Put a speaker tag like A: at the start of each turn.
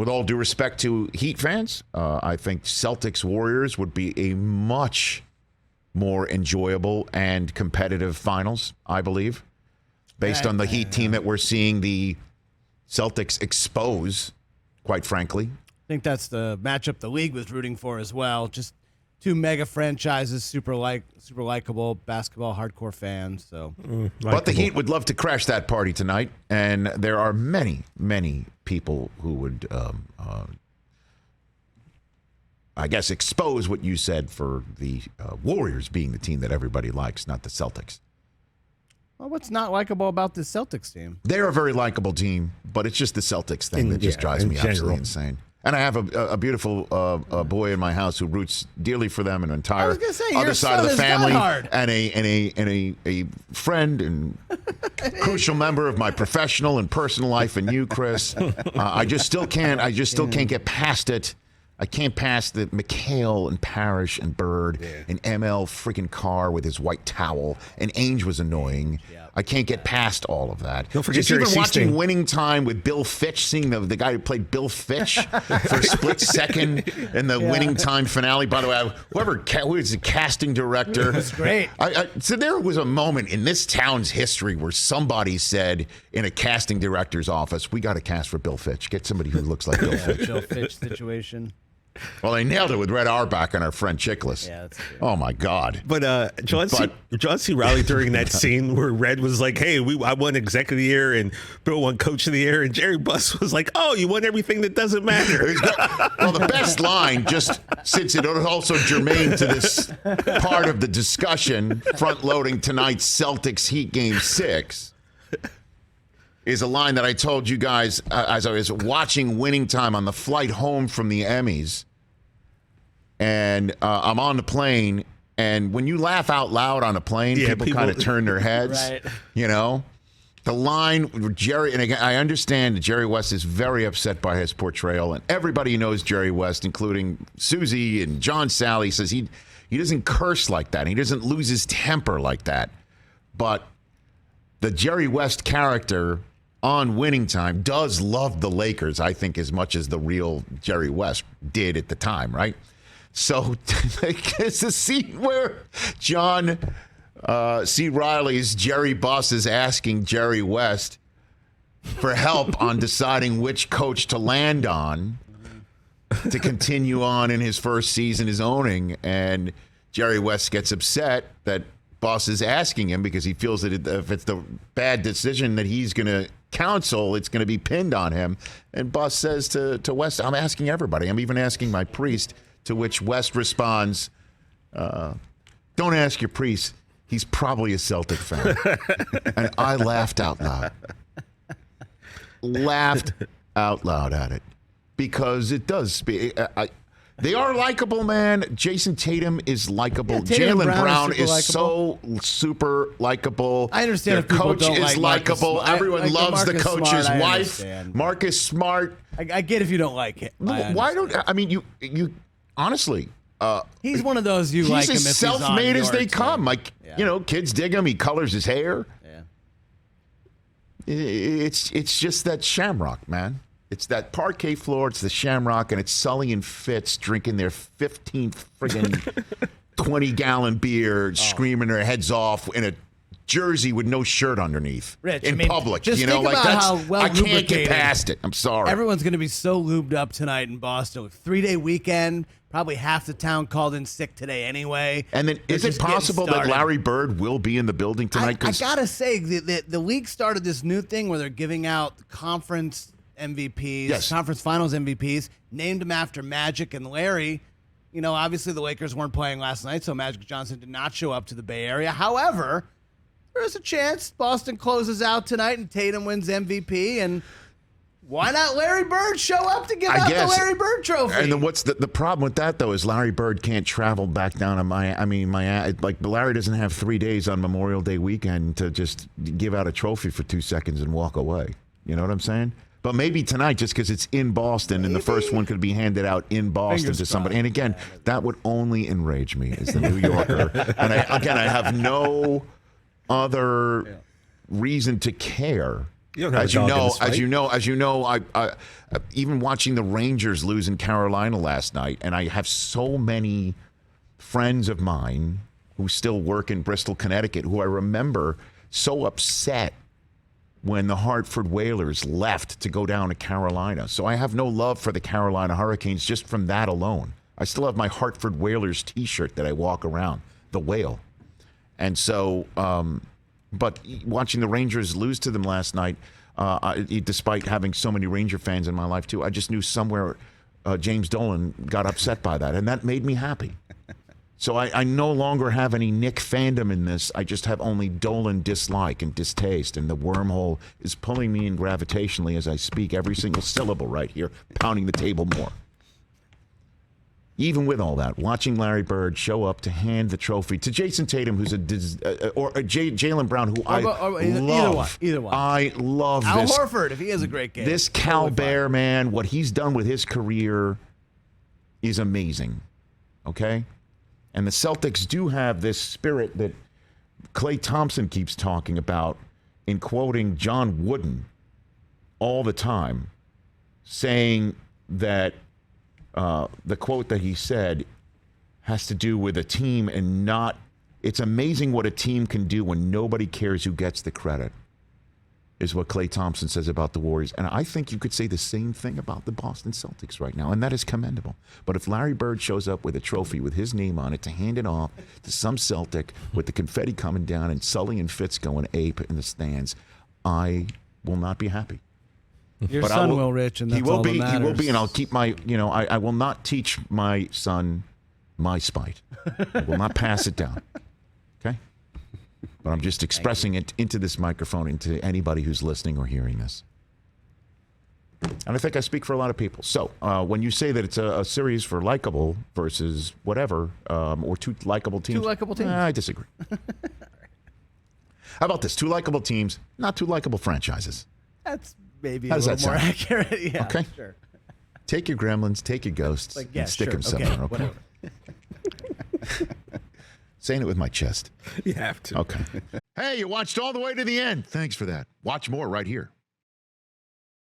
A: with all due respect to Heat fans, I think Celtics-Warriors would be a much more enjoyable and competitive finals, I believe, based on the Heat team that we're seeing the Celtics expose, quite frankly.
B: I think that's the matchup the league was rooting for as well. Just two mega franchises, super likable basketball hardcore fans. So,
A: but the Heat would love to crash that party tonight, and there are many, many people who would, I guess, expose what you said for the Warriors being the team that everybody likes, not the Celtics.
B: Well, what's not likable about this Celtics team?
A: They're a very likable team, but it's just the Celtics thing that just drives me absolutely insane. And I have a beautiful boy in my house who roots dearly for them, an entire other side of the family, and a friend and crucial member of my professional and personal life, and you, Chris. I just still can't get past it. I can't pass the McHale and Parrish and Bird and ML freaking Carr with his white towel, and Ainge was annoying. I can't get past all of that.
C: Don't forget
A: just even watching Winning Time with Bill Fitch, seeing the guy who played Bill Fitch for a split second in the Winning Time finale. By the way, who is the casting director?
B: That's great.
A: So there was a moment in this town's history where somebody said in a casting director's office, "We got to cast for Bill Fitch. Get somebody who looks like Bill Fitch."
B: Bill Fitch situation.
A: Well, they nailed it with Red Auerbach and our friend Chickless.
B: Yeah, that's true.
A: Oh, my God.
C: But John C. Reilly during that scene where Red was like, hey, I won Executive of the Year and Bill won Coach of the Year, and Jerry Buss was like, oh, you won everything that doesn't matter.
A: Well, the best line, just since it is also germane to this part of the discussion, front-loading tonight's Celtics Heat Game 6, is a line that I told you guys as I was watching Winning Time on the flight home from the Emmys. And I'm on the plane, and when you laugh out loud on a plane, people kind of turn their heads.
B: Right.
A: You know? The line with Jerry, and again, I understand that Jerry West is very upset by his portrayal, and everybody knows Jerry West, including Susie and John Sally, says he doesn't curse like that. He doesn't lose his temper like that. But the Jerry West character on Winning Time does love the Lakers, I think, as much as the real Jerry West did at the time, right? So it's a scene where John C. Reilly's Jerry Buss is asking Jerry West for help on deciding which coach to land on to continue on in his first season as owning, and Jerry West gets upset that Buss is asking him because he feels that if it's the bad decision that he's going to counsel, it's going to be pinned on him. And Buss says to West, I'm asking everybody. I'm even asking my priest, to which West responds, don't ask your priest. He's probably a Celtic fan. And I laughed out loud. Laughed out loud at it. Because it does speak. They are likable, man. Jason Tatum is likable.
B: Yeah,
A: Jaylen Brown
B: is
A: so super likable.
B: I understand
A: Their
B: if people
A: coach
B: don't
A: is
B: like
A: likable. Everyone loves the coach's wife.
B: Understand.
A: Marcus Smart.
B: I get if you don't like it.
A: Why don't I mean you honestly?
B: He's one of those you like him if
A: he's as self-made as they come. Like kids dig him. He colors his hair. Yeah. It's just that shamrock, man. It's that parquet floor, it's the shamrock, and it's Sully and Fitz drinking their 15th friggin' 20-gallon beer, screaming their heads off in a jersey with no shirt underneath.
B: Rich,
A: in public.
B: Just
A: you know,
B: think
A: like
B: about
A: that's
B: how well
A: I can't get past it. I'm sorry.
B: Everyone's going to be so lubed up tonight in Boston. 3-day weekend, probably half the town called in sick today anyway.
A: And then is it possible that Larry Bird will be in the building tonight?
B: I got to say, the league started this new thing where they're giving out conference MVPs, conference finals MVPs, named them after Magic and Larry. You know, obviously the Lakers weren't playing last night, so Magic Johnson did not show up to the Bay Area. However, there is a chance Boston closes out tonight and Tatum wins MVP, and why not Larry Bird show up to give out the Larry Bird trophy?
A: And then what's the problem with that, though, is Larry Bird can't travel back down to Miami. Like, Larry doesn't have 3 days on Memorial Day weekend to just give out a trophy for 2 seconds and walk away. You know what I'm saying? But maybe tonight, just because it's in Boston, and the first one could be handed out in Boston to somebody. And again, that would only enrage me as the New Yorker. And I have no other reason to care
C: You don't have a dog in this fight.
A: As you know, I even watching the Rangers lose in Carolina last night, and I have so many friends of mine who still work in Bristol, Connecticut, who I remember so upset when the Hartford Whalers left to go down to Carolina. So I have no love for the Carolina Hurricanes just from that alone. I still have my Hartford Whalers T-shirt that I walk around, the whale. And so, but watching the Rangers lose to them last night, despite having so many Ranger fans in my life too, I just knew somewhere James Dolan got upset by that, and that made me happy. So I no longer have any Nick fandom in this. I just have only Dolan dislike and distaste, and the wormhole is pulling me in gravitationally as I speak every single syllable right here, pounding the table more. Even with all that, watching Larry Bird show up to hand the trophy to Jason Tatum, who's or Jaylen Brown, who I love.
B: Either one.
A: I love
B: Al
A: this.
B: Horford, if he has a great game.
A: This Cal Bear, man, what he's done with his career is amazing. Okay? And the Celtics do have this spirit that Klay Thompson keeps talking about in quoting John Wooden all the time, saying that the quote that he said has to do with a team and not, it's amazing what a team can do when nobody cares who gets the credit, is what Klay Thompson says about the Warriors. And I think you could say the same thing about the Boston Celtics right now, and that is commendable. But if Larry Bird shows up with a trophy with his name on it to hand it off to some Celtic with the confetti coming down and Sully and Fitz going ape in the stands, I will not be happy.
B: Your son will, Rich, and that's all that matters.
A: He will be, and I'll keep my, I will not teach my son my spite. I will not pass it down. Okay? But I'm just expressing it into this microphone, into anybody who's listening or hearing this. And I think I speak for a lot of people. So when you say that it's a series for Likable versus whatever, or two likable teams.
B: Two likable teams.
A: I disagree. How about this? Two likable teams, not two likable franchises.
B: That's maybe a little more accurate. Yeah,
A: okay.
B: Sure.
A: Take your gremlins, take your ghosts, and stick them somewhere. Okay. Saying it with my chest.
C: You have to.
A: Okay. Hey, you watched all the way to the end. Thanks for that. Watch more right here.